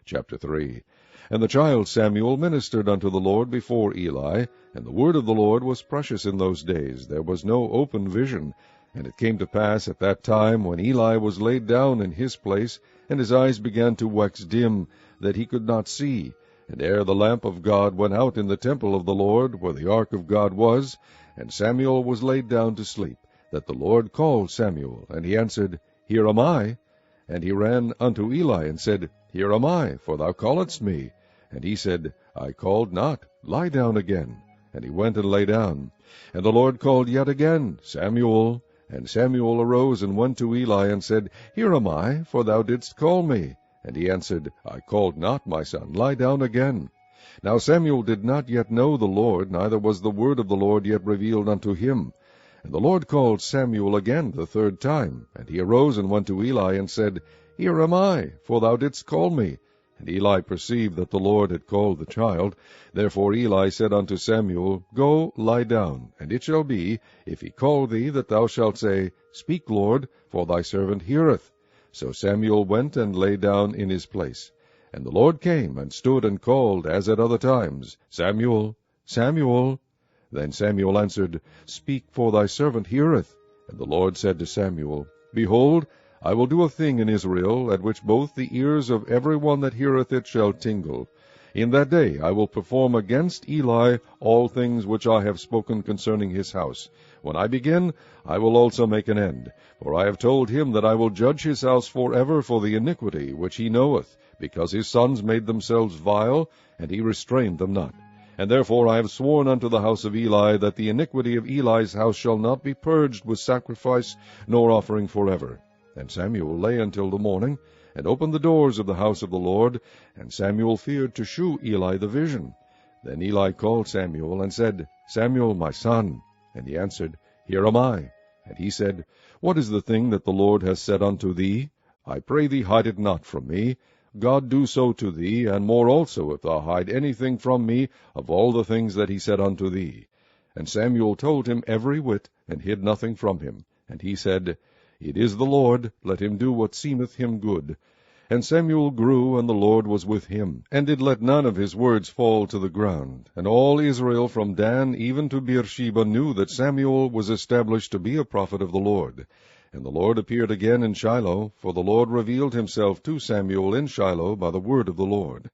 Chapter 3. And the child Samuel ministered unto the Lord before Eli, and the word of the Lord was precious in those days. There was no open vision. And it came to pass at that time, when Eli was laid down in his place, and his eyes began to wax dim, that he could not see, and ere the lamp of God went out in the temple of the Lord, where the ark of God was, and Samuel was laid down to sleep, that the Lord called Samuel, and he answered, Here am I. And he ran unto Eli, and said, Here am I, for thou calledst me. And he said, I called not, lie down again. And he went and lay down. And the Lord called yet again, Samuel. And Samuel arose and went to Eli, and said, Here am I, for thou didst call me. And he answered, I called not, my son, lie down again. Now Samuel did not yet know the Lord, neither was the word of the Lord yet revealed unto him. And the Lord called Samuel again the third time. And he arose and went to Eli, and said, Here am I, for thou didst call me. And Eli perceived that the Lord had called the child. Therefore Eli said unto Samuel, Go, lie down, and it shall be, if he call thee, that thou shalt say, Speak, Lord, for thy servant heareth. So Samuel went and lay down in his place. And the Lord came, and stood and called, as at other times, Samuel, Samuel. Then Samuel answered, Speak, for thy servant heareth. And the Lord said to Samuel, Behold, I will do a thing in Israel, at which both the ears of every one that heareth it shall tingle. In that day I will perform against Eli all things which I have spoken concerning his house. When I begin, I will also make an end. For I have told him that I will judge his house forever for the iniquity which he knoweth, because his sons made themselves vile, and he restrained them not. And therefore I have sworn unto the house of Eli, that the iniquity of Eli's house shall not be purged with sacrifice nor offering forever. And Samuel lay until the morning, and opened the doors of the house of the Lord, and Samuel feared to shew Eli the vision. Then Eli called Samuel, and said, Samuel, my son. And he answered, Here am I. And he said, What is the thing that the Lord has said unto thee? I pray thee, hide it not from me. God do so to thee, and more also, if thou hide anything from me of all the things that he said unto thee. And Samuel told him every whit, and hid nothing from him. And he said, It is the Lord, let him do what seemeth him good. And Samuel grew, and the Lord was with him, and did let none of his words fall to the ground. And all Israel from Dan even to Beersheba knew that Samuel was established to be a prophet of the Lord. And the Lord appeared again in Shiloh, for the Lord revealed himself to Samuel in Shiloh by the word of the Lord.